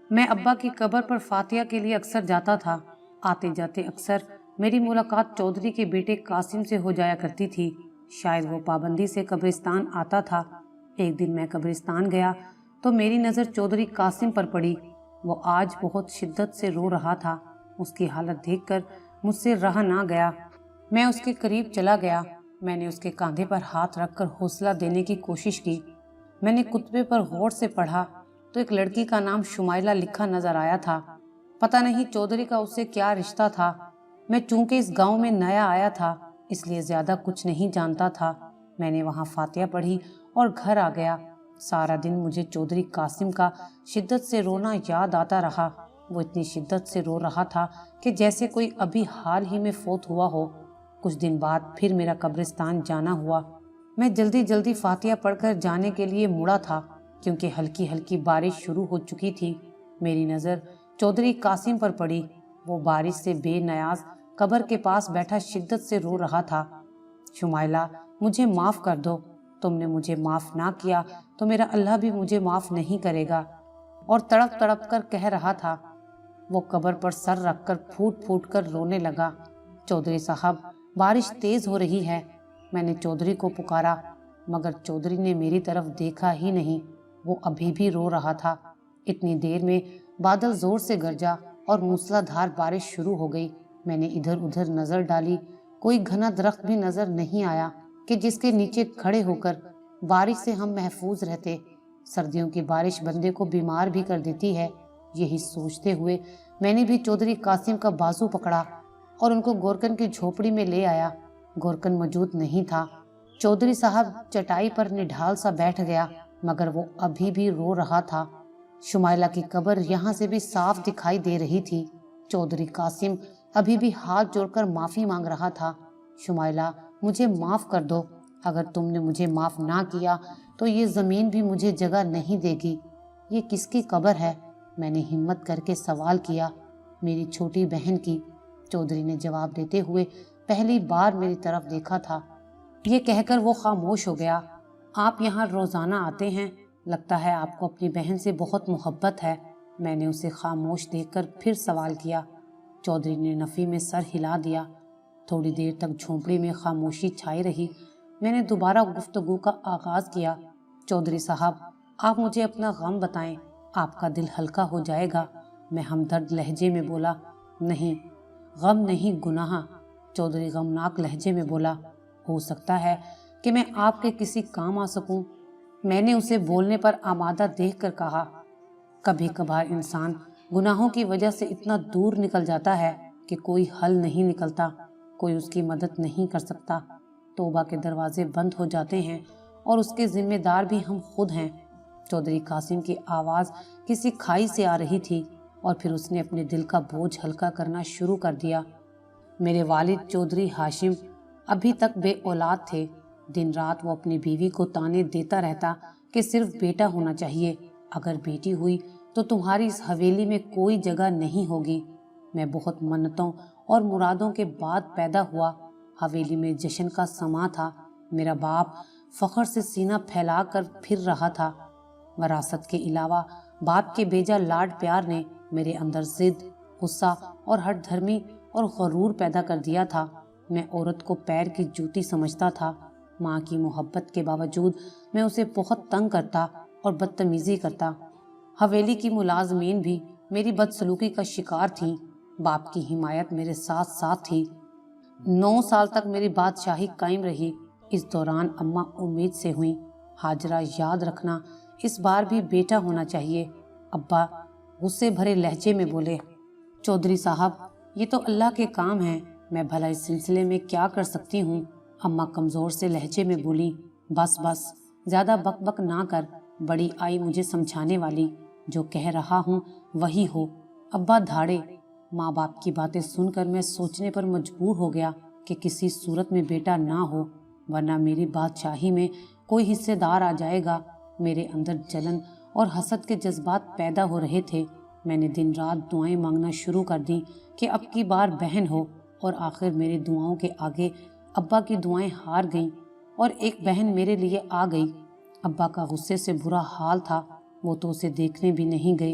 میں ابا کی قبر پر فاتحہ کے لیے اکثر جاتا تھا۔ آتے جاتے اکثر میری ملاقات چودھری کے بیٹے قاسم سے ہو جایا کرتی تھی۔ شاید وہ پابندی سے قبرستان آتا تھا۔ ایک دن میں قبرستان گیا تو میری نظر چودھری قاسم پر پڑی۔ وہ آج بہت شدت سے رو رہا تھا۔ اس کی حالت دیکھ کر مجھ سے رہا نہ گیا۔ میں اس کے قریب چلا گیا۔ میں نے اس کے کاندھے پر ہاتھ رکھ کر حوصلہ دینے کی کوشش کی۔ میں نے کتبے پر غور سے پڑھا تو ایک لڑکی کا نام شمائلہ لکھا نظر آیا تھا۔ پتہ نہیں چودھری کا اس سے کیا رشتہ تھا۔ میں چونکہ اس گاؤں میں نیا آیا تھا اس لیے زیادہ کچھ نہیں جانتا تھا۔ میں نے وہاں فاتحہ پڑھی اور گھر آ گیا۔ سارا دن مجھے چودھری قاسم کا شدت سے رونا یاد آتا رہا۔ وہ اتنی شدت سے رو رہا تھا کہ جیسے کوئی ابھی حال ہی میں فوت ہوا ہو۔ کچھ دن بعد پھر میرا قبرستان جانا ہوا۔ میں جلدی جلدی فاتحہ پڑھ کر جانے کے لیے مڑا تھا کیونکہ ہلکی ہلکی بارش شروع ہو چکی تھی۔ میری نظر چودھری قاسم پر پڑی۔ وہ بارش سے بے نیاز قبر کے پاس بیٹھا شدت سے رو رہا تھا۔ شمائلہ، مجھے معاف کر دو۔ تم نے مجھے معاف نہ کیا تو میرا اللہ بھی مجھے معاف نہیں کرے گا، اور تڑپ تڑپ کر کہہ رہا تھا۔ وہ قبر پر سر رکھ کر پھوٹ پھوٹ کر رونے لگا۔ چودھری صاحب، بارش تیز ہو رہی ہے۔ میں نے چودھری کو پکارا مگر چودھری نے میری طرف دیکھا ہی نہیں۔ وہ ابھی بھی رو رہا تھا۔ اتنی دیر میں بادل زور سے گرجا اور موسلا دھار بارش شروع ہو گئی۔ میں نے ادھر ادھر نظر ڈالی۔ کوئی گھنا درخت بھی نظر نہیں آیا کہ جس کے نیچے کھڑے ہو کر بارش سے ہم محفوظ رہتے۔ سردیوں کی بارش بندے کو بیمار بھی کر دیتی ہے۔ یہی سوچتے ہوئے میں نے بھی چودھری قاسم کا بازو پکڑا اور ان کو گورکن کی جھوپڑی میں لے آیا۔ گورکن موجود نہیں تھا۔ چودھری صاحب چٹائی پر نڈھال سا بیٹھ گیا مگر وہ ابھی بھی رو رہا تھا۔ شمائلہ کی قبر یہاں سے بھی صاف دکھائی دے رہی تھی۔ چودھری قاسم ابھی بھی ہاتھ جوڑ کر معافی مانگ رہا تھا۔ شمائلہ، مجھے معاف کر دو۔ اگر تم نے مجھے معاف نہ کیا تو یہ زمین بھی مجھے جگہ نہیں دے گی۔ یہ کس کی قبر ہے؟ میں نے ہمت کر کے سوال کیا۔ میری چھوٹی بہن کی، چودھری نے جواب دیتے ہوئے پہلی بار میری طرف دیکھا تھا۔ یہ کہہ کر وہ خاموش ہو گیا۔ آپ یہاں روزانہ آتے ہیں؟ لگتا ہے آپ کو اپنی بہن سے بہت محبت ہے۔ میں نے اسے خاموش دیکھ کر پھر سوال کیا۔ چودھری نے نفی میں سر ہلا دیا۔ تھوڑی دیر تک جھونپڑی میں خاموشی چھائی رہی۔ میں نے دوبارہ گفتگو کا آغاز کیا۔ چودھری صاحب، آپ مجھے اپنا غم بتائیں، آپ کا دل ہلکا ہو جائے گا۔ میں ہمدرد لہجے میں بولا۔ نہیں، غم نہیں، گناہ۔ چودھری غمناک لہجے میں بولا۔ ہو سکتا ہے کہ میں آپ کے کسی کام آ سکوں۔ میں نے اسے بولنے پر آمادہ دیکھ کر کہا، کبھی کبھار انسان گناہوں کی وجہ سے اتنا دور نکل جاتا ہے کہ کوئی حل نہیں نکلتا، کوئی اس کی مدد نہیں کر سکتا۔ توبہ کے دروازے بند ہو جاتے ہیں اور اس کے ذمہ دار بھی ہم خود ہیں۔ چودھری قاسم کی آواز کسی کھائی سے آ رہی تھی اور پھر اس نے اپنے دل کا بوجھ ہلکا کرنا شروع کر دیا۔ میرے والد چودھری ہاشم ابھی تک بے اولاد تھے۔ دن رات وہ اپنی بیوی کو تانے دیتا رہتا کہ صرف بیٹا ہونا چاہیے، اگر بیٹی ہوئی تو تمہاری اس حویلی میں کوئی جگہ نہیں ہوگی۔ میں بہت منتوں اور مرادوں کے بعد پیدا ہوا۔ حویلی میں جشن کا سماں تھا۔ میرا باپ فخر سے سینہ پھیلا کر پھر رہا تھا۔ وراثت کے علاوہ باپ کے بیجا لاڈ پیار نے میرے اندر ضد، غصہ اور ہٹ دھرمی اور غرور پیدا کر دیا تھا۔ میں عورت کو پیر کی جوتی سمجھتا تھا۔ ماں کی محبت کے باوجود میں اسے بہت تنگ کرتا اور بدتمیزی کرتا۔ حویلی کی ملازمین بھی میری بدسلوکی کا شکار تھیں۔ باپ کی حمایت میرے ساتھ ساتھ تھی۔ 9 سال تک میری بادشاہی قائم رہی۔ اس دوران اماں امید سے ہوئیں۔ ہاجرہ، یاد رکھنا اس بار بھی بیٹا ہونا چاہیے۔ ابا غصے بھرے لہجے میں بولے۔ چودھری صاحب، یہ تو اللہ کے کام ہیں، میں بھلا اس سلسلے میں کیا کر سکتی ہوں؟ اماں کمزور سے لہجے میں بولی۔ بس بس، زیادہ بک بک نہ کر، بڑی آئی مجھے سمجھانے والی، جو کہہ رہا ہوں وہی ہو۔ ابا دھاڑے۔ ماں باپ کی باتیں سن کر میں سوچنے پر مجبور ہو گیا کہ کسی صورت میں بیٹا نہ ہو، ورنہ میری بادشاہی میں کوئی حصے دار آ جائے گا۔ میرے اندر جلن اور حسد کے جذبات پیدا ہو رہے تھے۔ میں نے دن رات دعائیں مانگنا شروع کر دیں کہ اب کی بار بہن ہو، اور آخر میری دعاؤں کے آگے ابا کی دعائیں ہار گئیں اور ایک بہن میرے لیے آ گئی۔ ابا کا غصے سے برا حال تھا، وہ تو اسے دیکھنے بھی نہیں گئے۔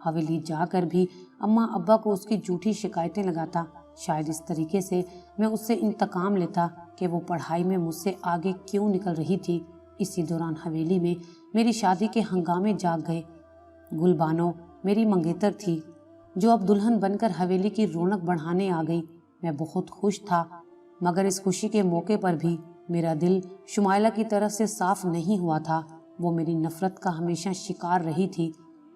حویلی جا کر بھی اماں ابا کو اس کی جھوٹی شکایتیں لگاتا۔ شاید اس طریقے سے میں اس سے انتقام لیتا کہ وہ پڑھائی میں مجھ سے آگے کیوں نکل رہی تھی۔ اسی دوران حویلی میں میری شادی کے ہنگامے جاگ گئے۔ گل بانو میری منگیتر تھی جو اب دلہن بن کر حویلی کی رونق بڑھانے آ گئی۔ میں بہت خوش تھا، مگر اس خوشی کے موقع پر بھی میرا دل شمائلہ کی طرف سے صاف نہیں ہوا تھا۔ وہ میری نفرت کا ہمیشہ شکار رہی تھی۔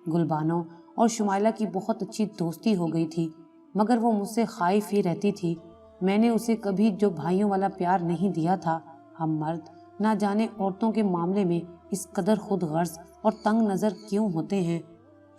گل بانو اور شمائلہ کی بہت اچھی دوستی ہو گئی تھی، مگر وہ مجھ سے خائف ہی رہتی تھی۔ میں نے اسے کبھی جو بھائیوں والا پیار نہیں دیا تھا۔ ہم مرد نہ جانے عورتوں کے معاملے میں اس قدر خود غرض اور تنگ نظر کیوں ہوتے ہیں۔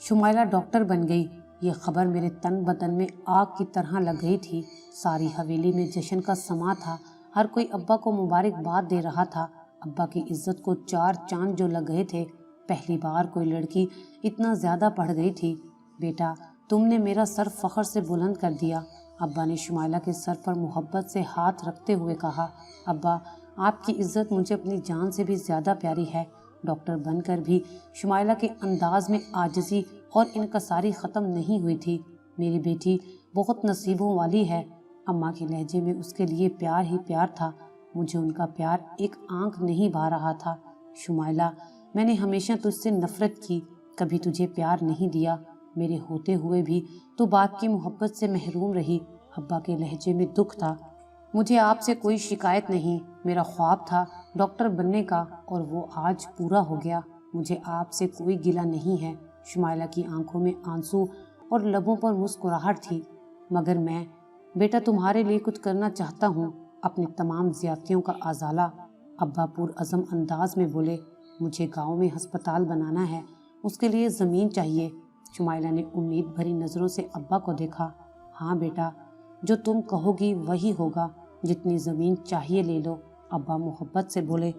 شمائلہ ڈاکٹر بن گئی، یہ خبر میرے تن بدن میں آگ کی طرح لگ گئی تھی۔ ساری حویلی میں جشن کا سما تھا، ہر کوئی ابا کو مبارکباد دے رہا تھا۔ ابا کی عزت کو 4 چاند جو لگ گئے تھے۔ پہلی بار کوئی لڑکی اتنا زیادہ پڑھ گئی تھی۔ بیٹا تم نے میرا سر فخر سے بلند کر دیا۔ ابا نے شمائلہ کے سر پر محبت سے ہاتھ رکھتے ہوئے کہا، ابا آپ کی عزت مجھے اپنی جان سے بھی زیادہ پیاری ہے۔ ڈاکٹر بن کر بھی شمائلہ کے انداز میں عاجزی اور انکساری ختم نہیں ہوئی تھی۔ میری بیٹی بہت نصیبوں والی ہے۔ اماں کے لہجے میں اس کے لیے پیار ہی پیار تھا۔ مجھے ان کا پیار ایک آنکھ نہیں بھا رہا تھا۔ شمائلہ میں نے ہمیشہ تجھ سے نفرت کی، کبھی تجھے پیار نہیں دیا۔ میرے ہوتے ہوئے بھی تو باپ کی محبت سے محروم رہی۔ ابا کے لہجے میں دکھ تھا۔ مجھے آپ سے کوئی شکایت نہیں، میرا خواب تھا ڈاکٹر بننے کا اور وہ آج پورا ہو گیا۔ مجھے آپ سے کوئی گلہ نہیں ہے۔ شمائلہ کی آنکھوں میں آنسو اور لبوں پر مسکراہٹ تھی۔ مگر میں بیٹا تمہارے لیے کچھ کرنا چاہتا ہوں، اپنی تمام زیادتیوں کا ازالہ۔ ابا پرعزم انداز میں بولے، مجھے گاؤں میں ہسپتال بنانا ہے، اس کے لیے زمین چاہیے۔ شمائلہ نے امید بھری نظروں سے ابا کو دیکھا۔ ہاں بیٹا، جو تم کہو گی وہی ہوگا، جتنی زمین چاہیے لے لو۔ ابا محبت سے بولے،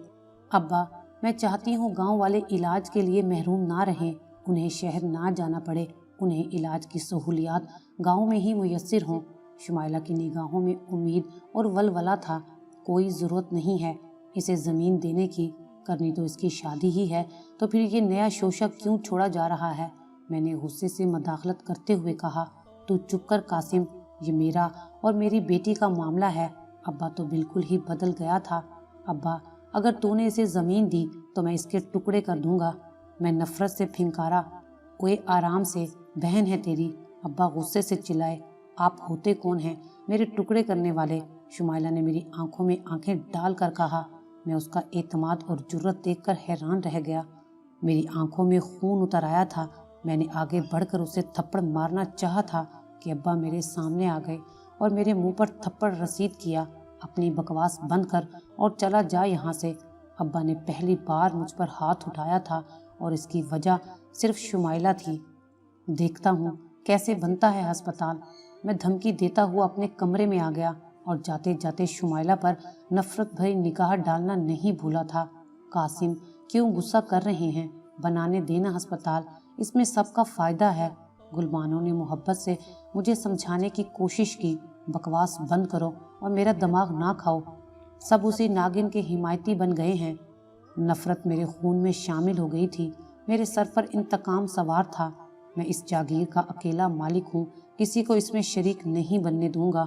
ابا میں چاہتی ہوں گاؤں والے علاج کے لیے محروم نہ رہیں، انہیں شہر نہ جانا پڑے، انہیں علاج کی سہولیات گاؤں میں ہی میسر ہوں۔ شمائلہ کی نگاہوں میں امید اور ولولہ تھا۔ کوئی ضرورت نہیں ہے اسے زمین دینے کی، کرنی تو اس کی شادی ہی ہے، تو پھر یہ نیا شوشہ کیوں چھوڑا جا رہا ہے؟ میں نے غصے سے مداخلت کرتے ہوئے کہا، تو چپ کر قاسم، یہ میرا اور میری بیٹی کا معاملہ ہے۔ ابا تو بالکل ہی بدل گیا تھا۔ ابا اگر تو نے اسے زمین دی تو میں اس کے ٹکڑے کر دوں گا۔ میں نفرت سے پھنکارا، کوئی آرام سے، بہن ہے تیری۔ ابا غصے سے چلائے، آپ ہوتے کون ہیں میرے ٹکڑے کرنے والے؟ شمائلہ نے میری آنکھوں میں آنکھیں ڈال کر کہا۔ میں اس کا اعتماد اور جرت دیکھ کر حیران رہ گیا۔ میری آنکھوں میں خون اتر آیا تھا۔ میں نے آگے بڑھ کر اسے تھپڑ مارنا چاہا تھا کہ ابا میرے سامنے آ گئے اور میرے منہ پر تھپڑ رسید کیا، اپنی بکواس بند کر اور چلا جا یہاں سے۔ ابا نے پہلی بار مجھ پر ہاتھ اٹھایا تھا اور اس کی وجہ صرف شمائلہ تھی۔ دیکھتا ہوں کیسے بنتا ہے ہسپتال۔ میں دھمکی دیتا ہوا اپنے کمرے میں آ گیا اور جاتے جاتے شمائلہ پر نفرت بھری نگاہ ڈالنا نہیں بھولا تھا۔ قاسم کیوں غصہ کر رہے ہیں؟ بنانے دینا ہسپتال، اس میں سب کا فائدہ ہے۔ گل بانو نے محبت سے مجھے سمجھانے کی کوشش کی، بکواس بند کرو اور میرا دماغ نہ کھاؤ، سب اسی ناگن کے حمایتی بن گئے ہیں۔ نفرت میرے خون میں شامل ہو گئی تھی، میرے سر پر انتقام سوار تھا۔ میں اس جاگیر کا اکیلا مالک ہوں، کسی کو اس میں شریک نہیں بننے دوں گا۔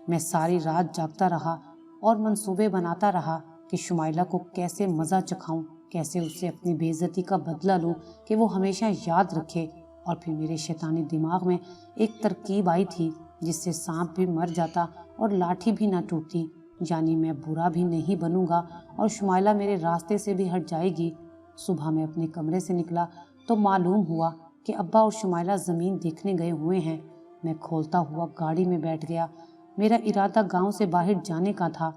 میں ساری رات جاگتا رہا اور منصوبے بناتا رہا کہ شمائلہ کو کیسے مزہ چکھاؤں، کیسے اس سے اپنی بے عزتی کا بدلہ لوں کہ وہ ہمیشہ یاد رکھے۔ اور پھر میرے شیطانی دماغ میں ایک ترکیب آئی تھی جس سے سانپ بھی مر جاتا اور لاٹھی بھی نہ ٹوٹتی، یعنی میں برا بھی نہیں بنوں گا اور شمائلہ میرے راستے سے بھی ہٹ جائے گی۔ صبح میں اپنے کمرے سے نکلا تو معلوم ہوا کہ ابا اور شمائلہ زمین دیکھنے گئے ہوئے ہیں۔ میں کھولتا ہوا گاڑی میں بیٹھ گیا۔ میرا ارادہ گاؤں سے باہر جانے کا تھا۔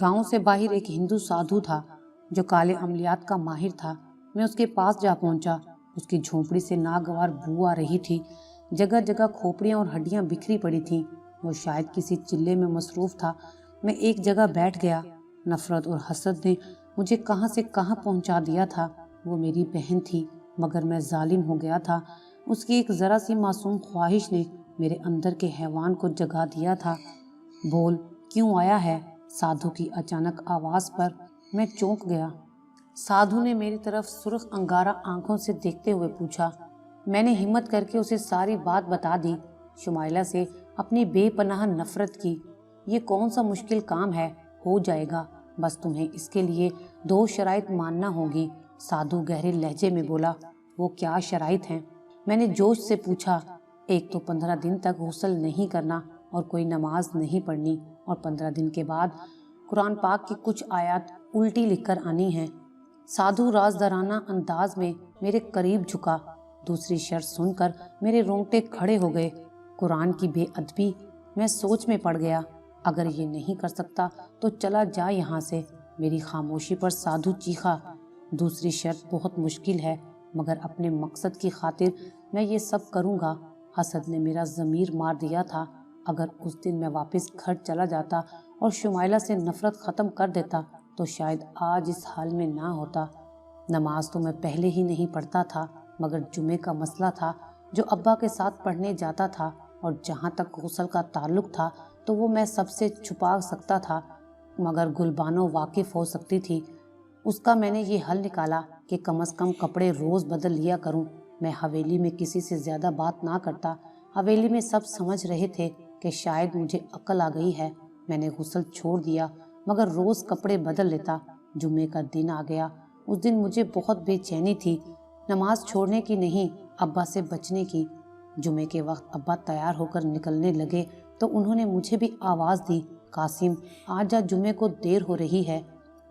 گاؤں سے باہر ایک ہندو سادھو تھا جو کالے عملیات کا ماہر تھا۔ میں اس کے پاس جا پہنچا۔ اس کی جھونپڑی سے ناگوار بو آ رہی تھی، جگہ جگہ کھوپڑیاں اور ہڈیاں بکھری پڑی تھیں۔ وہ شاید کسی چلے میں مصروف تھا۔ میں ایک جگہ بیٹھ گیا۔ نفرت اور حسد نے مجھے کہاں سے کہاں پہنچا دیا تھا۔ وہ میری بہن تھی مگر میں ظالم ہو گیا تھا۔ اس کی ایک ذرا سی معصوم خواہش نے میرے اندر کے حیوان کو جگا دیا تھا۔ بول، کیوں آیا ہے؟ سادھو کی اچانک آواز پر میں چونک گیا۔ سادھو نے میری طرف سرخ انگارہ آنکھوں سے دیکھتے ہوئے پوچھا، میں نے ہمت کر کے اسے ساری بات بتا دی، شمائلہ سے اپنی بے پناہ نفرت کی۔ یہ کون سا مشکل کام ہے، ہو جائے گا، بس تمہیں اس کے لیے 2 شرائط ماننا ہوگی۔ سادھو گہرے لہجے میں بولا۔ وہ کیا شرائط ہیں؟ میں نے جوش سے پوچھا۔ ایک تو 15 دن تک غسل نہیں کرنا اور کوئی نماز نہیں پڑھنی، اور 15 دن کے بعد قرآن پاک کی کچھ آیات الٹی لکھ کر آنی ہیں۔ سادھو رازدارانہ انداز میں میرے قریب جھکا۔ دوسری شرط سن کر میرے رونگٹے کھڑے ہو گئے۔ قرآن کی بے ادبی! میں سوچ میں پڑ گیا۔ اگر یہ نہیں کر سکتا تو چلا جا یہاں سے۔ میری خاموشی پر سادھو چیخا۔ دوسری شرط بہت مشکل ہے، مگر اپنے مقصد کی خاطر میں یہ سب کروں گا۔ حسد نے میرا ضمیر مار دیا تھا۔ اگر اس دن میں واپس گھر چلا جاتا اور شمائلہ سے نفرت ختم کر دیتا تو شاید آج اس حال میں نہ ہوتا۔ نماز تو میں پہلے ہی نہیں پڑھتا تھا، مگر جمعے کا مسئلہ تھا جو ابا کے ساتھ پڑھنے جاتا تھا، اور جہاں تک غسل کا تعلق تھا تو وہ میں سب سے چھپا سکتا تھا، مگر گلبانو واقف ہو سکتی تھی۔ اس کا میں نے یہ حل نکالا کہ کم از کم کپڑے روز بدل لیا کروں۔ میں حویلی میں کسی سے زیادہ بات نہ کرتا۔ حویلی میں سب سمجھ رہے تھے کہ شاید مجھے عقل آ گئی ہے۔ میں نے غسل چھوڑ دیا، مگر روز کپڑے بدل لیتا۔ جمعے کا دن آ گیا۔ اس دن مجھے بہت بے چینی تھی، نماز چھوڑنے کی نہیں، ابا سے بچنے کی۔ جمعے کے وقت ابا تیار ہو کر نکلنے لگے تو انہوں نے مجھے بھی آواز دی، قاسم آج جا، جمعے کو دیر ہو رہی ہے۔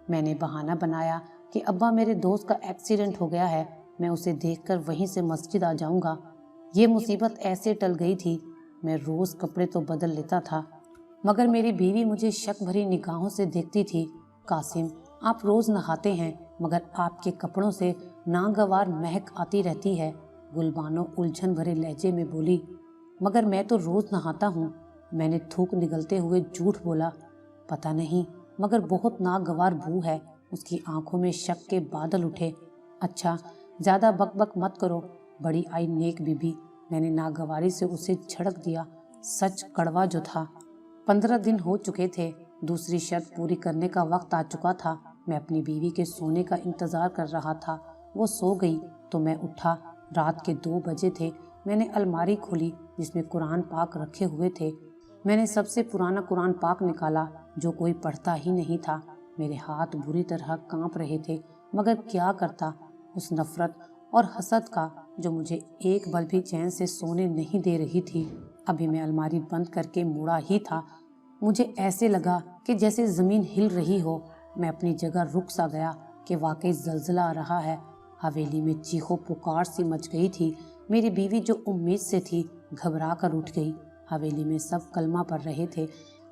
میں نے بہانہ بنایا کہ ابا میرے دوست کا ایکسیڈنٹ ہو گیا ہے، میں اسے دیکھ کر وہیں سے مسجد آ جاؤں گا۔ یہ مصیبت ایسے ٹل گئی تھی۔ میں روز کپڑے تو بدل لیتا تھا، مگر میری بیوی مجھے شک بھری نگاہوں سے دیکھتی تھی۔ قاسم آپ روز نہاتے ہیں، مگر آپ کے کپڑوں سے ناگوار مہک آتی رہتی ہے۔ گلبانو الجھن بھرے لہجے میں بولی۔ مگر میں تو روز نہاتا ہوں، میں نے تھوک نگلتے ہوئے جھوٹ بولا۔ پتہ نہیں، مگر بہت ناگوار بو ہے۔ اس کی آنکھوں میں شک کے بادل اٹھے۔ اچھا زیادہ بک بک مت کرو، بڑی آئی نیک بی بی، میں نے ناگواری سے اسے جھڑک دیا۔ سچ کڑوا جو تھا۔ 15 دن ہو چکے تھے، دوسری شرط پوری کرنے کا وقت آ چکا تھا۔ میں اپنی بیوی کے سونے کا انتظار کر رہا تھا۔ وہ سو گئی تو میں اٹھا۔ رات کے 2 بجے تھے۔ میں نے الماری کھولی جس میں قرآن پاک رکھے ہوئے تھے۔ میں نے سب سے پرانا قرآن پاک نکالا جو کوئی پڑھتا ہی نہیں تھا۔ میرے ہاتھ بری طرح کانپ رہے تھے، مگر کیا کرتا اس نفرت اور حسد کا جو مجھے ایک پل بھی چین سے سونے نہیں دے رہی تھی۔ ابھی میں الماری بند کر کے مڑا ہی تھا، مجھے ایسے لگا کہ جیسے زمین ہل رہی ہو۔ میں اپنی جگہ رک سا گیا کہ واقعی زلزلہ آ رہا ہے۔ حویلی میں چیخو پکار سی مچ گئی تھی۔ میری بیوی جو امید سے تھی گھبرا کر اٹھ گئی۔ حویلی میں سب کلمہ پڑھ رہے تھے۔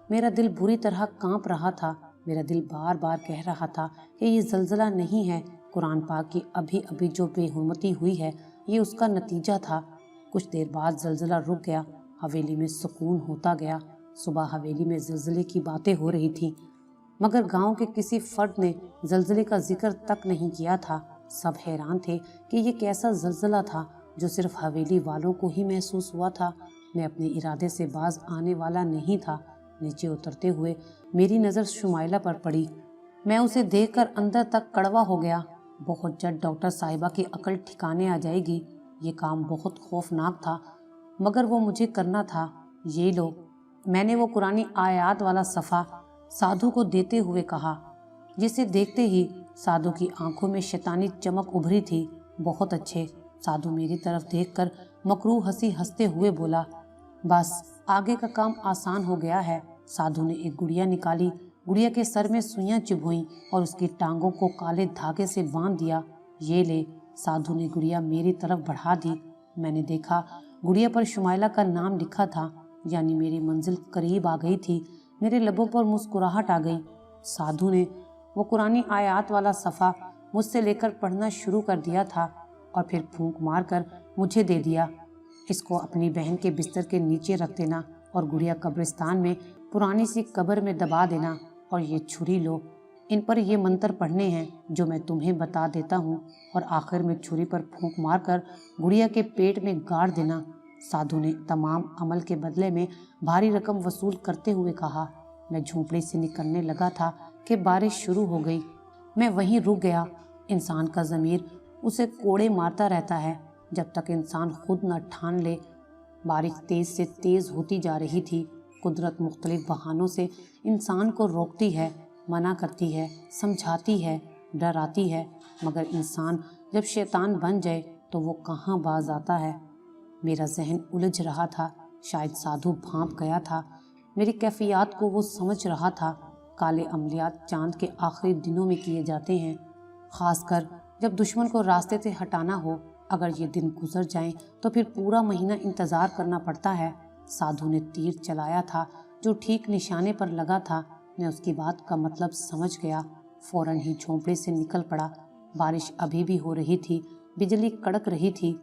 میرا دل بری طرح کانپ رہا تھا۔ میرا دل بار بار کہہ رہا تھا کہ یہ زلزلہ نہیں ہے، قرآن پاک کی ابھی ابھی جو بے حرمتی ہوئی ہے یہ اس کا نتیجہ تھا۔ کچھ دیر بعد زلزلہ رک گیا، حویلی میں سکون ہوتا گیا۔ صبح حویلی میں زلزلے کی باتیں ہو رہی تھیں، مگر گاؤں کے کسی فرد نے زلزلے کا ذکر تک نہیں کیا تھا۔ سب حیران تھے کہ یہ کیسا زلزلہ تھا جو صرف حویلی والوں کو ہی محسوس ہوا تھا۔ میں اپنے ارادے سے باز آنے والا نہیں تھا۔ نیچے اترتے ہوئے میری نظر شمائلہ پر پڑی۔ میں اسے دیکھ کر اندر تک کڑوا ہو گیا۔ بہت جلد ڈاکٹر صاحبہ کی عقل ٹھکانے آ جائے گی۔ یہ کام بہت خوفناک تھا، مگر وہ مجھے کرنا تھا۔ یہ لو، میں نے وہ قرآنی آیات والا صفحہ سادھو کو دیتے ہوئے کہا، جسے دیکھتے ہی سادھو کی آنکھوں میں شیطانی چمک ابھری تھی۔ بہت اچھے۔ سادھو میری طرف دیکھ کر مکروہ ہنسی ہنستے ہوئے بولا، بس آگے کا کام آسان ہو گیا ہے۔ سادھو نے ایک گڑیا نکالی، گڑیا کے سر میں سوئیاں چبھوئیں اور اس کی ٹانگوں کو کالے دھاگے سے باندھ دیا۔ یہ لے، سادھو نے گڑیا میری طرف بڑھا دی۔ میں نے دیکھا گڑیا پر شمائلہ کا نام لکھا تھا، یعنی میری منزل قریب آ گئی تھی۔ میرے لبوں پر مسکراہٹ آ گئی۔ سادھو نے وہ قرآنی آیات والا صفحہ مجھ سے لے کر پڑھنا شروع کر دیا تھا اور پھر پھونک مار کر مجھے دے دیا۔ اس کو اپنی بہن کے بستر کے نیچے رکھ دینا اور گڑیا قبرستان میں پرانی سی قبر میں دبا دینا، اور یہ چھری لو، ان پر یہ منتر پڑھنے ہیں جو میں تمہیں بتا دیتا ہوں، اور آخر میں چھری پر پھونک مار کر گڑیا کے پیٹ میں گاڑ دینا۔ سادھو نے تمام عمل کے بدلے میں بھاری رقم وصول کرتے ہوئے کہا۔ میں جھونپڑی سے نکلنے لگا تھا کہ بارش شروع ہو گئی۔ میں وہیں رک گیا۔ انسان کا ضمیر اسے کوڑے مارتا رہتا ہے، جب تک انسان خود نہ ٹھان لے۔ بارش تیز سے تیز ہوتی جا رہی تھی۔ قدرت مختلف بہانوں سے انسان کو روکتی ہے، منع کرتی ہے، سمجھاتی ہے، ڈراتی ہے، مگر انسان جب شیطان بن جائے تو وہ کہاں باز آتا ہے۔ میرا ذہن الجھ رہا تھا، شاید سادھو بھانپ گیا تھا، میری کیفیات کو وہ سمجھ رہا تھا۔ کالے عملیات چاند کے آخری دنوں میں کیے جاتے ہیں، خاص کر جب دشمن کو راستے سے ہٹانا ہو۔ اگر یہ دن گزر جائیں تو پھر پورا مہینہ انتظار کرنا پڑتا ہے۔ سادھو نے تیر چلایا تھا جو ٹھیک نشانے پر لگا تھا۔ میں اس کی بات کا مطلب سمجھ گیا، فوراً ہی جھونپڑے سے نکل پڑا۔ بارش ابھی بھی ہو رہی تھی، بجلی کڑک رہی تھی،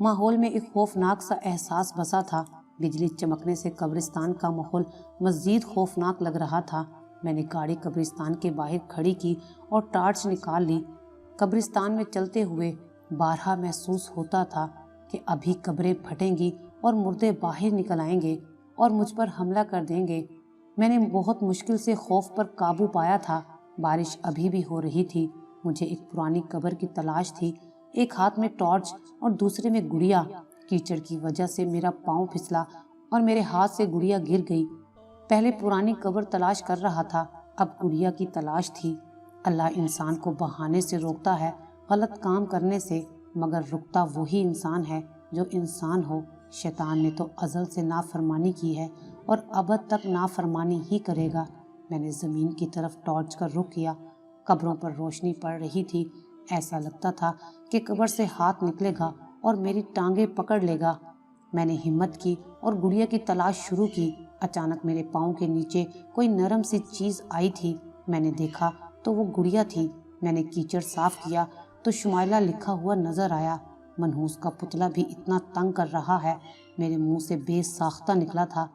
ماحول میں ایک خوفناک سا احساس بسا تھا۔ بجلی چمکنے سے قبرستان کا ماحول مزید خوفناک لگ رہا تھا۔ میں نے گاڑی قبرستان کے باہر کھڑی کی اور ٹارچ نکال لی۔ قبرستان میں چلتے ہوئے بارہا محسوس ہوتا تھا کہ ابھی قبریں پھٹیں گی اور مردے باہر نکل آئیں گے اور مجھ پر حملہ کر دیں گے۔ میں نے بہت مشکل سے خوف پر قابو پایا تھا۔ بارش ابھی بھی ہو رہی تھی، مجھے ایک پرانی قبر کی تلاش تھی۔ ایک ہاتھ میں ٹارچ اور دوسرے میں گڑیا۔ کیچڑ کی وجہ سے میرا پاؤں پھسلا اور میرے ہاتھ سے گڑیا گر گئی۔ پہلے پرانی قبر تلاش کر رہا تھا، اب گڑیا کی تلاش تھی۔ اللہ انسان کو بہانے سے روکتا ہے، غلط کام کرنے سے، مگر رکتا وہی انسان ہے جو انسان ہو۔ شیطان نے تو ازل سے نافرمانی کی ہے اور ابد تک نافرمانی ہی کرے گا۔ میں نے زمین کی طرف ٹارچ کا رخ کیا۔ قبروں پر روشنی پڑ رہی تھی، ایسا لگتا تھا کہ قبر سے ہاتھ نکلے گا اور میری ٹانگیں پکڑ لے گا۔ میں نے ہمت کی اور گڑیا کی تلاش شروع کی۔ اچانک میرے پاؤں کے نیچے کوئی نرم سی چیز آئی تھی۔ میں نے دیکھا تو وہ گڑیا تھی۔ میں نے کیچڑ صاف کیا تو شمائلہ لکھا ہوا نظر آیا۔ منحوس کا پتلا بھی اتنا تنگ کر رہا ہے، میرے منہ سے بے ساختہ نکلا تھا۔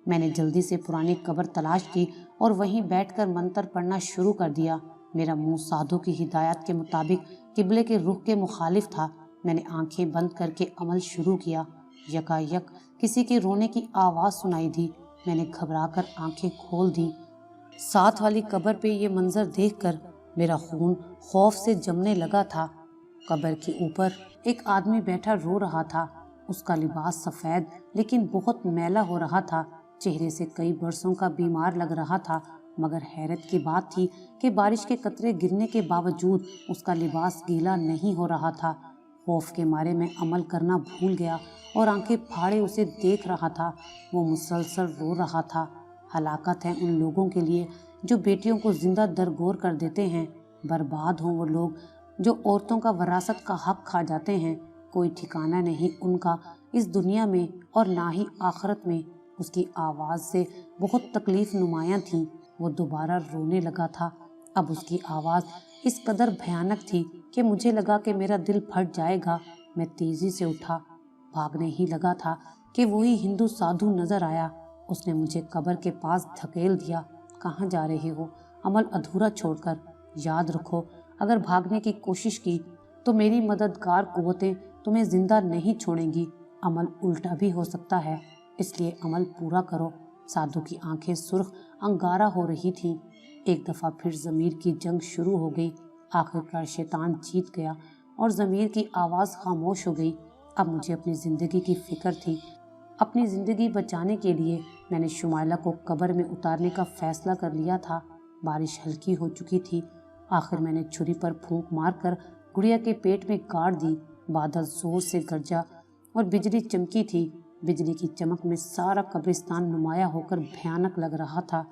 میں نے جلدی سے پرانی قبر تلاش کی اور وہیں بیٹھ کر منتر پڑھنا شروع کر دیا۔ میرا منہ سادھو کی ہدایت کے مطابق قبلے کے رخ کے مخالف تھا۔ میں نے آنکھیں بند کر کے عمل شروع کیا۔ یکایک کسی کے رونے کی آواز سنائی دی۔ میں نے گھبرا کر آنکھیں کھول دیں۔ ساتھ والی قبر پہ یہ منظر دیکھ کر میرا خون خوف سے جمنے لگا تھا۔ قبر کے اوپر ایک آدمی بیٹھا رو رہا تھا۔ اس کا لباس سفید لیکن بہت میلا ہو رہا تھا، چہرے سے کئی برسوں کا بیمار لگ رہا تھا، مگر حیرت کی بات تھی کہ بارش کے قطرے گرنے کے باوجود اس کا لباس گیلا نہیں ہو رہا تھا۔ خوف کے مارے میں عمل کرنا بھول گیا اور آنکھیں پھاڑے اسے دیکھ رہا تھا۔ وہ مسلسل رو رہا تھا۔ ہلاکت ہے ان لوگوں کے لیے جو بیٹیوں کو زندہ درگور کر دیتے ہیں۔ برباد ہوں وہ لوگ جو عورتوں کا وراثت کا حق کھا جاتے ہیں۔ کوئی ٹھکانہ نہیں ان کا اس دنیا میں اور نہ ہی آخرت میں۔ اس کی آواز سے بہت تکلیف نمایاں تھی۔ وہ دوبارہ رونے لگا تھا۔ اب اس کی آواز اس قدر بھیانک تھی کہ مجھے لگا کہ میرا دل پھٹ جائے گا۔ میں تیزی سے اٹھا، بھاگنے ہی لگا تھا کہ وہی ہندو سادھو نظر آیا۔ اس نے مجھے قبر کے پاس دھکیل دیا۔ کہاں جا رہے ہو؟ عمل ادھورا چھوڑ کر۔ یاد رکھو، اگر بھاگنے کی کوشش کی تو میری مددگار قوتیں تمہیں زندہ نہیں چھوڑیں گی۔ عمل الٹا بھی ہو سکتا ہے، اس لیے عمل پورا کرو۔ سادھو کی آنکھیں سرخ انگارہ ہو رہی تھیں۔ ایک دفعہ پھر ضمیر کی جنگ شروع ہو گئی۔ آخرکار شیطان جیت گیا اور ضمیر کی آواز خاموش ہو گئی۔ اب مجھے اپنی زندگی کی فکر تھی۔ اپنی زندگی بچانے کے لیے میں نے شمائلہ کو قبر میں اتارنے کا فیصلہ کر لیا تھا۔ بارش ہلکی ہو چکی تھی۔ آخر میں نے چھری پر پھونک مار کر گڑیا کے پیٹ میں گاڑ دی۔ بادل زور سے گرجا اور بجلی چمکی تھی۔ بجلی کی چمک میں سارا قبرستان نمایاں ہو کر بھیانک لگ رہا تھا۔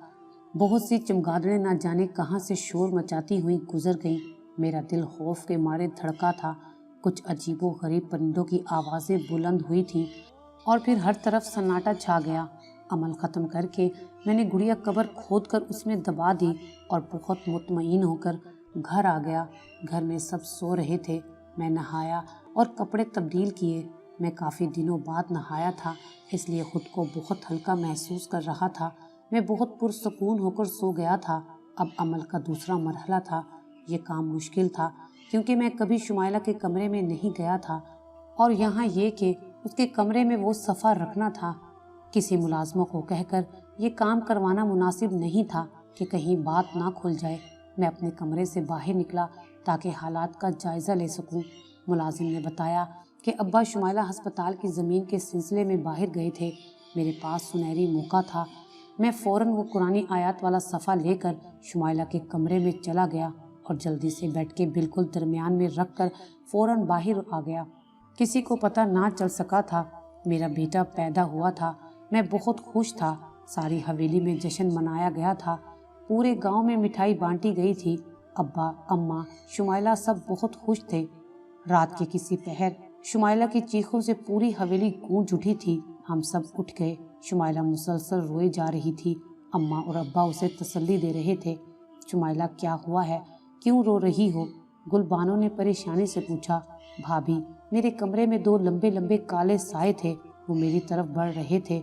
بہت سی چمگادڑیں نہ جانے کہاں سے شور مچاتی ہوئی گزر گئیں۔ میرا دل خوف کے مارے دھڑکا تھا۔ کچھ عجیب و غریب پرندوں کی آوازیں بلند ہوئی تھیں اور پھر ہر طرف سناٹا چھا گیا۔ عمل ختم کر کے میں نے گڑیا قبر کھود کر اس میں دبا دی اور بہت مطمئن ہو کر گھر آ گیا۔ گھر میں سب سو رہے تھے۔ میں نہایا اور کپڑے تبدیل کیے۔ میں کافی دنوں بعد نہایا تھا، اس لیے خود کو بہت ہلکا محسوس کر رہا تھا۔ میں بہت پرسکون ہو کر سو گیا تھا۔ اب عمل کا دوسرا مرحلہ تھا۔ یہ کام مشکل تھا کیونکہ میں کبھی شمائلہ کے کمرے میں نہیں گیا تھا، اور یہاں یہ کہ اس کے کمرے میں وہ صفحہ رکھنا تھا۔ کسی ملازموں کو کہہ کر یہ کام کروانا مناسب نہیں تھا کہ کہیں بات نہ کھل جائے۔ میں اپنے کمرے سے باہر نکلا تاکہ حالات کا جائزہ لے سکوں۔ ملازم نے بتایا کہ ابا شمائلہ ہسپتال کی زمین کے سلسلے میں باہر گئے تھے۔ میرے پاس سنہری موقع تھا۔ میں فوراً وہ قرآنی آیات والا صفحہ لے کر شمائلہ کے کمرے میں چلا گیا اور جلدی سے بیٹھ کے بالکل درمیان میں رکھ کر فوراً باہر آ گیا۔ کسی کو پتہ نہ چل سکا تھا میرا بیٹا پیدا ہوا تھا۔ میں بہت خوش تھا۔ ساری حویلی میں جشن منایا گیا تھا۔ پورے گاؤں میں مٹھائی بانٹی گئی تھی۔ ابا، اماں، شمائلہ سب بہت خوش تھے۔ رات کے کسی پہر شمائلہ کی چیخوں سے پوری حویلی گونج اٹھی تھی۔ ہم سب اٹھ گئے۔ شمائلہ مسلسل روئے جا رہی تھی۔ اماں اور ابا اسے تسلی دے رہے تھے۔ شمائلہ، کیا ہوا ہے؟ کیوں رو رہی ہو؟ گل بانو نے پریشانی سے پوچھا۔ بھابھی، میرے کمرے میں 2 لمبے لمبے کالے سائے تھے، وہ میری طرف بڑھ رہے تھے۔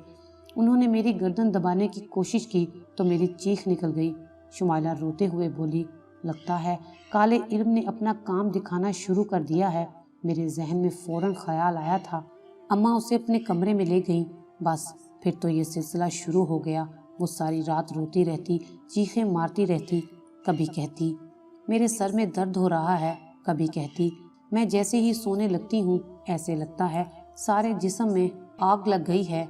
انہوں نے میری گردن دبانے کی کوشش کی تو میری چیخ نکل گئی۔ شمائلہ روتے ہوئے بولی، لگتا ہے کالے علم نے اپنا کام دکھانا شروع کر دیا ہے۔ میرے ذہن میں فوراً خیال آیا تھا۔ اماں اسے اپنے کمرے میں لے گئیں۔ بس پھر تو یہ سلسلہ شروع ہو گیا۔ وہ ساری رات روتی رہتی، چیخیں مارتی رہتی۔ کبھی کہتی میرے سر میں درد ہو رہا ہے، کبھی کہتی میں جیسے ہی سونے لگتی ہوں ایسے لگتا ہے سارے جسم میں آگ لگ گئی ہے۔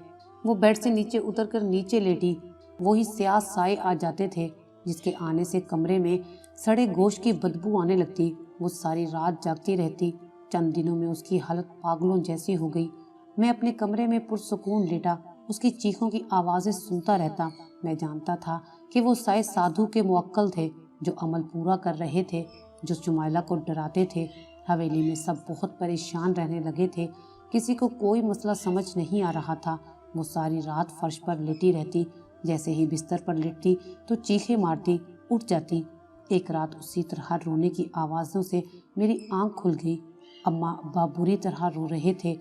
وہ بیڈ سے نیچے اتر کر نیچے لیٹی۔ وہی سیاہ سائے آ جاتے تھے جس کے آنے سے کمرے میں سڑے گوشت کی بدبو آنے لگتی۔ وہ ساری رات جاگتی رہتی۔ چند دنوں میں اس کی حالت پاگلوں جیسی ہو گئی۔ میں اپنے کمرے میں پرسکون لیٹا، اس کی چیخوں کی آوازیں سنتا رہتا۔ میں جانتا تھا کہ وہ سائے سادھو کے موکل تھے جو عمل پورا کر رہے تھے، جو شمائلہ کو ڈراتے تھے۔ حویلی میں سب بہت پریشان رہنے لگے تھے۔ کسی کو کوئی مسئلہ سمجھ نہیں آ رہا تھا۔ وہ ساری رات فرش پر لیٹی رہتی، جیسے ہی بستر پر لیٹتی تو چیخیں مارتی، اٹھ جاتی۔ ایک رات اسی طرح رونے کی آوازوں سے میری آنکھ کھل گئی۔ اماں ابا بری طرح رو رہے تھے۔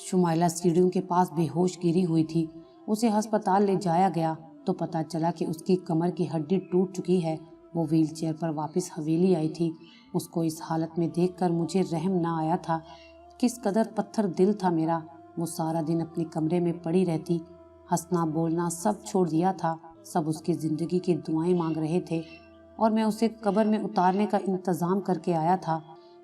شمائلہ سیڑھیوں کے پاس بے ہوش گری ہوئی تھی۔ اسے ہسپتال لے جایا گیا تو پتہ چلا کہ اس کی کمر کی ہڈی ٹوٹ چکی ہے۔ وہ ویل چیئر پر واپس حویلی آئی تھی۔ اس کو اس حالت میں دیکھ کر مجھے رحم نہ آیا تھا۔ کس قدر پتھر دل تھا میرا۔ وہ سارا دن اپنے کمرے میں پڑی رہتی، ہنسنا بولنا سب چھوڑ دیا تھا۔ سب اس کی زندگی کی دعائیں مانگ رہے تھے اور میں اسے قبر میں اتارنے کا انتظام کر کے آیا تھا۔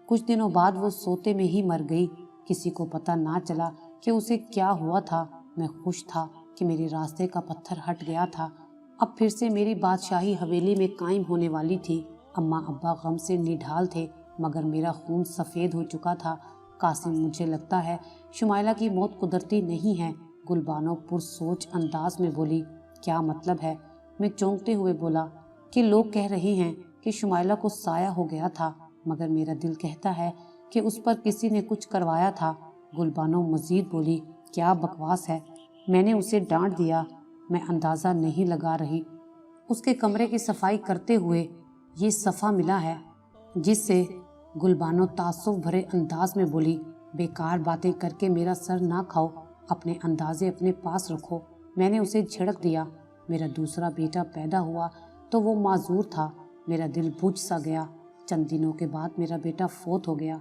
کچھ دنوں بعد وہ سوتے میں ہی مر گئی۔ کسی کو پتہ نہ چلا کہ اسے کیا ہوا تھا۔ میں خوش تھا کہ میرے راستے کا پتھر ہٹ گیا تھا۔ اب پھر سے میری بادشاہی حویلی میں قائم ہونے والی تھی۔ اماں ابا غم سے نڈھال تھے مگر میرا خون سفید ہو چکا تھا۔ قاسم، مجھے لگتا ہے شمائلہ کی موت قدرتی نہیں ہے، گل بانو پرسوچ انداز میں بولی۔ کیا مطلب ہے؟ میں چونکتے ہوئے بولا کہ لوگ کہہ رہے ہیں کہ شمائلہ کو سایہ ہو گیا تھا مگر میرا دل کہتا ہے کہ اس پر کسی نے کچھ کروایا تھا۔ گل بانو مزید بولی، کیا بکواس ہے؟ میں نے اسے ڈانٹ دیا، میں اندازہ نہیں لگا رہی۔ اس کے کمرے کی صفائی کرتے ہوئے یہ صفحہ ملا ہے جس سے گل بانو تعصب بھرے انداز میں بولی، بیکار باتیں کر کے میرا سر نہ کھاؤ، اپنے اندازے اپنے پاس رکھو۔ میں نے اسے جھڑک دیا۔ میرا دوسرا بیٹا پیدا ہوا تو وہ معذور تھا۔ میرا دل بجھ سا گیا۔ چند دنوں کے بعد میرا بیٹا فوت ہو گیا۔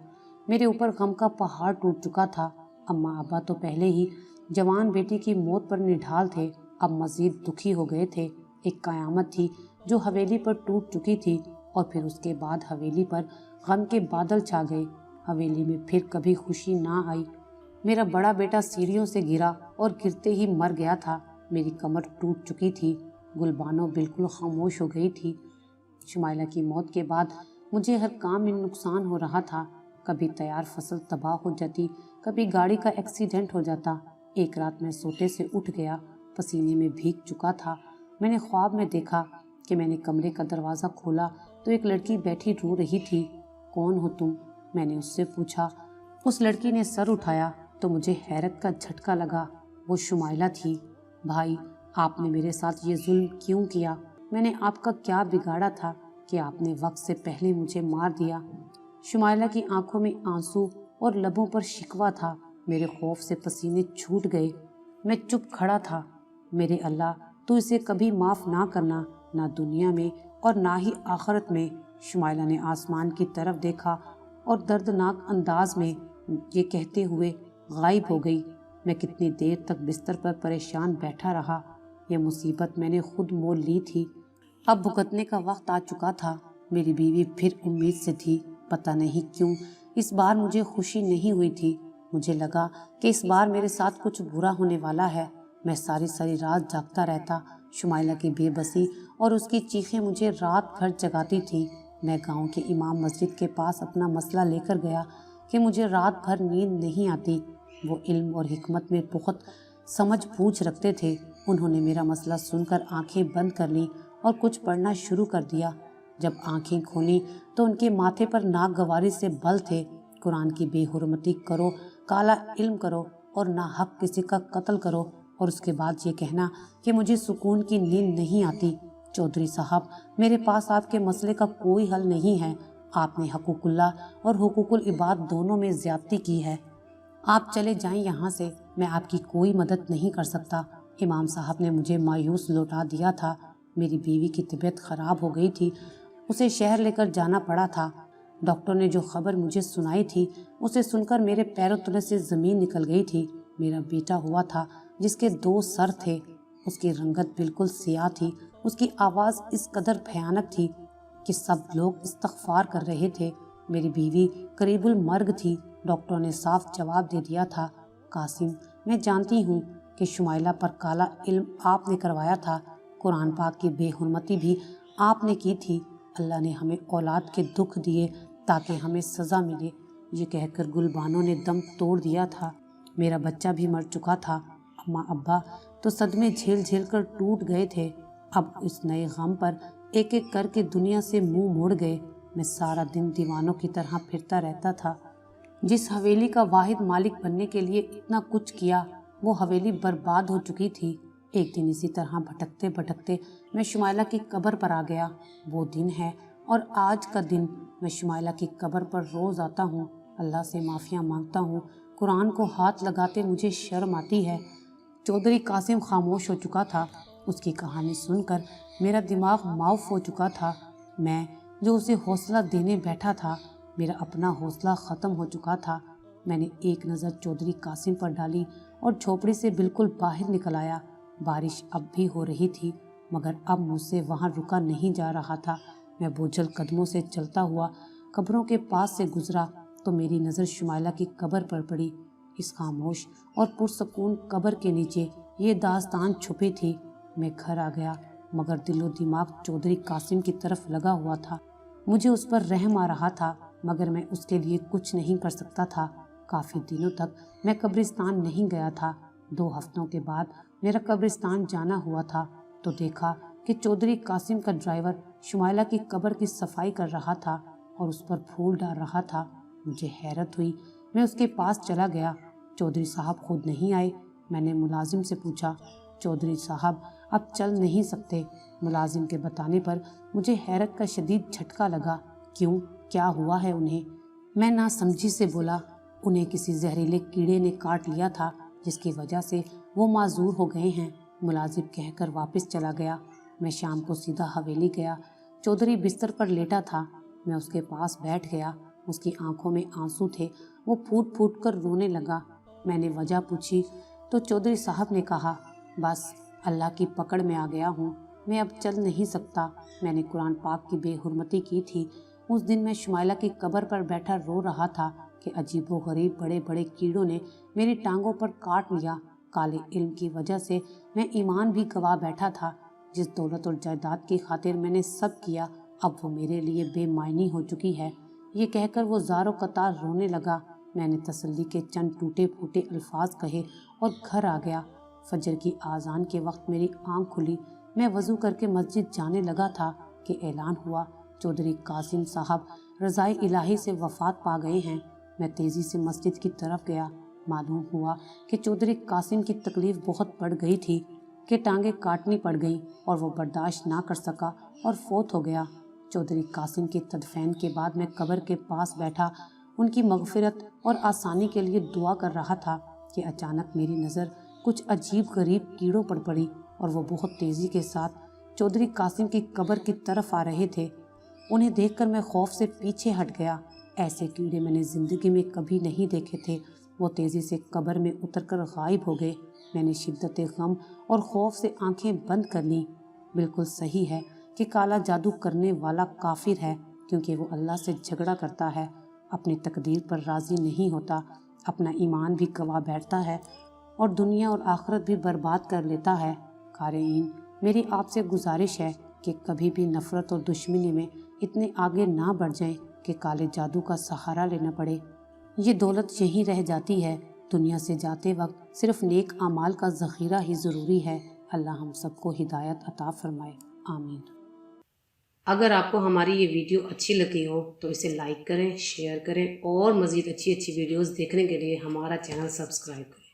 میرے اوپر غم کا پہاڑ ٹوٹ چکا تھا۔ اماں ابا تو پہلے ہی جوان بیٹی کی موت پر نڈھال تھے، اب مزید دکھی ہو گئے تھے۔ ایک قیامت تھی جو حویلی پر ٹوٹ چکی تھی اور پھر اس کے بعد حویلی پر غم کے بادل چھا گئے۔ حویلی میں پھر کبھی خوشی نہ آئی۔ میرا بڑا بیٹا سیڑھیوں سے گرا اور گرتے ہی مر گیا تھا۔ میری کمر ٹوٹ چکی تھی۔ گل بانو بالکل خاموش ہو گئی تھی۔ شمائلہ کی موت کے بعد مجھے ہر کام میں نقصان ہو رہا تھا۔ کبھی تیار فصل تباہ ہو جاتی، کبھی گاڑی کا ایکسیڈنٹ ہو جاتا۔ ایک رات میں سوتے سے اٹھ گیا، پسینے میں بھیگ چکا تھا۔ میں نے خواب میں دیکھا کہ میں نے کمرے کا دروازہ کھولا تو ایک لڑکی بیٹھی رو رہی تھی۔ کون ہو تم؟ میں نے اس سے پوچھا۔ اس لڑکی نے سر اٹھایا تو مجھے حیرت کا جھٹکا لگا۔ وہ شمائلہ تھی۔ بھائی، آپ نے میرے ساتھ یہ ظلم کیوں کیا؟ میں نے آپ کا کیا بگاڑا تھا کہ آپ نے وقت سے پہلے مجھے مار دیا؟ شمائلہ کی آنکھوں میں آنسو اور لبوں پر شکوہ تھا۔ میرے خوف سے پسینے چھوٹ گئے۔ میں چپ کھڑا تھا۔ میرے اللہ، تو اسے کبھی معاف نہ کرنا، نہ دنیا میں اور نہ ہی آخرت میں۔ شمائلہ نے آسمان کی طرف دیکھا اور دردناک انداز میں یہ کہتے ہوئے غائب ہو گئی۔ میں کتنی دیر تک بستر پر پریشان بیٹھا رہا۔ یہ مصیبت میں نے خود مول لی تھی، اب بھگتنے کا وقت آ چکا تھا۔ میری بیوی پھر امید سے تھی۔ پتہ نہیں کیوں اس بار مجھے خوشی نہیں ہوئی تھی۔ مجھے لگا کہ اس بار میرے ساتھ کچھ برا ہونے والا ہے۔ میں ساری رات جاگتا رہتا۔ شمائلہ کی بے بسی اور اس کی چیخیں مجھے رات بھر جگاتی تھی۔ میں گاؤں کے امام مسجد کے پاس اپنا مسئلہ لے کر گیا کہ مجھے رات بھر نیند نہیں آتی۔ وہ علم اور حکمت میں بہت سمجھ بوجھ رکھتے تھے۔ انہوں نے میرا مسئلہ سن کر آنکھیں بند کر لیں اور کچھ پڑھنا شروع کر دیا۔ جب آنکھیں کھولیں تو ان کے ماتھے پر ناگواری سے بل تھے، قرآن کی بے حرمتی کرو، کالا علم کرو اور ناحق کسی کا قتل کرو، اور اس کے بعد یہ کہنا کہ مجھے سکون کی نیند نہیں آتی۔ چودھری صاحب، میرے پاس آپ کے مسئلے کا کوئی حل نہیں ہے۔ آپ نے حقوق اللہ اور حقوق العباد دونوں میں زیادتی کی ہے۔ آپ چلے جائیں یہاں سے، میں آپ کی کوئی مدد نہیں کر سکتا۔ امام صاحب نے مجھے مایوس لوٹا دیا تھا۔ میری بیوی کی طبیعت خراب ہو گئی تھی، اسے شہر لے کر جانا پڑا تھا۔ ڈاکٹر نے جو خبر مجھے سنائی تھی اسے سن کر میرے پیروں تلے سے زمین نکل گئی تھی۔ میرا بیٹا ہوا تھا جس کے 2 سر تھے، اس کی رنگت بالکل سیاہ تھی، اس کی آواز اس قدر بھیانک تھی کہ سب لوگ استغفار کر رہے تھے۔ میری بیوی قریب المرگ تھی۔ ڈاکٹر نے صاف جواب دے دیا تھا، قاسم، میں جانتی ہوں کہ شمائلہ پر کالا علم آپ نے کروایا تھا، قرآن پاک کی بے حرمتی بھی آپ نے کی تھی۔ اللہ نے ہمیں اولاد کے دکھ دیے تاکہ ہمیں سزا ملے۔ یہ کہہ کر گلبانو نے دم توڑ دیا تھا۔ میرا بچہ بھی مر چکا تھا۔ اماں ابا تو صدمے جھیل جھیل کر ٹوٹ گئے تھے۔ اب اس نئے غم پر ایک ایک کر کے دنیا سے منہ موڑ گئے۔ میں سارا دن دیوانوں کی طرح پھرتا رہتا تھا۔ جس حویلی کا واحد مالک بننے کے لیے اتنا کچھ کیا، وہ حویلی برباد ہو چکی تھی۔ ایک دن اسی طرح بھٹکتے بھٹکتے میں شمائلہ کی قبر پر آ گیا۔ وہ دن ہے اور آج کا دن میں شمائلہ کی قبر پر روز آتا ہوں، اللہ سے معافیاں مانگتا ہوں۔ قرآن کو ہاتھ لگاتے مجھے شرم آتی ہے۔ چودھری قاسم خاموش ہو چکا تھا۔ اس کی کہانی سن کر میرا دماغ معاف ہو چکا تھا۔ میں جو اسے حوصلہ دینے بیٹھا تھا، میرا اپنا حوصلہ ختم ہو چکا تھا۔ میں نے ایک نظر چودھری قاسم پر ڈالی اور جھوپڑی سے بالکل باہر نکل آیا۔ بارش اب بھی ہو رہی تھی مگر اب مجھ سے وہاں رکا نہیں جا رہا تھا۔ میں بوجھل قدموں سے چلتا ہوا قبروں کے پاس سے گزرا تو میری نظر شمائلہ کی قبر پر پڑی۔ اس خاموش اور پرسکون قبر کے نیچے یہ داستان چھپی تھی۔ میں گھر آ گیا مگر دل و دماغ چودھری قاسم کی طرف لگا ہوا تھا۔ مجھے اس پر رحم آ رہا تھا مگر میں اس کے لیے کچھ نہیں کر سکتا تھا۔ کافی دنوں تک میں قبرستان نہیں گیا تھا۔ 2 ہفتوں کے بعد میرا قبرستان جانا ہوا تھا تو دیکھا کہ چودھری قاسم کا ڈرائیور شمائلہ کی قبر کی صفائی کر رہا تھا اور اس پر پھول ڈال رہا تھا۔ مجھے حیرت ہوئی۔ میں اس کے پاس چلا گیا۔ چودھری صاحب خود نہیں آئے۔ میں نے ملازم سے پوچھا، چودھری صاحب اب چل نہیں سکتے؟ ملازم کے بتانے پر مجھے حیرت کا شدید جھٹکا لگا۔ کیوں، کیا ہوا ہے انہیں؟ میں ناسمجھی سے بولا، انہیں کسی زہریلے کیڑے نے کاٹ لیا تھا جس کی وجہ سے وہ معذور ہو گئے ہیں۔ ملازم کہہ کر واپس چلا گیا۔ میں شام کو سیدھا حویلی گیا۔ چودھری بستر پر لیٹا تھا۔ میں اس کے پاس بیٹھ گیا۔ اس کی آنکھوں میں آنسو تھے۔ وہ پھوٹ پھوٹ کر رونے لگا۔ میں نے وجہ پوچھی تو چودھری صاحب نے کہا، بس اللہ کی پکڑ میں آ گیا ہوں، میں اب چل نہیں سکتا۔ میں نے قرآن پاک کی بے حرمتی کی تھی۔ اس دن میں شمائلہ کی قبر پر بیٹھا رو رہا تھا کہ عجیب و غریب بڑے بڑے کیڑوں نے میری ٹانگوں پر کاٹ لیا۔ کالے علم کی وجہ سے میں ایمان بھی گوا بیٹھا تھا۔ جس دولت اور جائیداد کی خاطر میں نے سب کیا، اب وہ میرے لیے بے معنی ہو چکی ہے۔ یہ کہہ کر وہ زار و قطار رونے لگا۔ میں نے تسلی کے چند ٹوٹے پھوٹے الفاظ کہے اور گھر آ گیا۔ فجر کی آذان کے وقت میری آنکھ کھلی۔ میں وضو کر کے مسجد جانے لگا تھا کہ اعلان ہوا، چودھری قاسم صاحب رضائے الہی سے وفات پا گئے ہیں۔ میں تیزی سے مسجد کی طرف گیا۔ معلوم ہوا کہ چودھری قاسم کی تکلیف بہت بڑھ گئی تھی کہ ٹانگیں کاٹنی پڑ گئیں اور وہ برداشت نہ کر سکا اور فوت ہو گیا۔ چودھری قاسم کی تدفین کے بعد میں قبر کے پاس بیٹھا ان کی مغفرت اور آسانی کے لیے دعا کر رہا تھا کہ اچانک میری نظر کچھ عجیب غریب کیڑوں پر پڑی اور وہ بہت تیزی کے ساتھ چودھری قاسم کی قبر کی طرف آ رہے تھے۔ انہیں دیکھ کر میں خوف سے پیچھے ہٹ گیا۔ ایسے کیڑے میں نے زندگی میں کبھی نہیں دیکھے تھے۔ وہ تیزی سے قبر میں اتر کر غائب ہو گئے۔ میں نے شدت غم اور خوف سے آنکھیں بند کر لیں۔ بالکل صحیح ہے کہ کالا جادو کرنے والا کافر ہے، کیونکہ وہ اللہ سے جھگڑا کرتا ہے، اپنی تقدیر پر راضی نہیں ہوتا اپنا ایمان بھی گنوا بیٹھتا ہے اور دنیا اور آخرت بھی برباد کر لیتا ہے۔ قارئین، میری آپ سے گزارش ہے کہ کبھی بھی نفرت اور دشمنی میں اتنے آگے نہ بڑھ جائیں کہ کالے جادو کا سہارا لینا پڑے۔ یہ دولت یہیں رہ جاتی ہے، دنیا سے جاتے وقت صرف نیک اعمال کا ذخیرہ ہی ضروری ہے۔ اللہ ہم سب کو ہدایت عطا فرمائے، آمین۔ اگر آپ کو ہماری یہ ویڈیو اچھی لگی ہو تو اسے لائک کریں، شیئر کریں اور مزید اچھی ویڈیوز دیکھنے کے لیے ہمارا چینل سبسکرائب کریں۔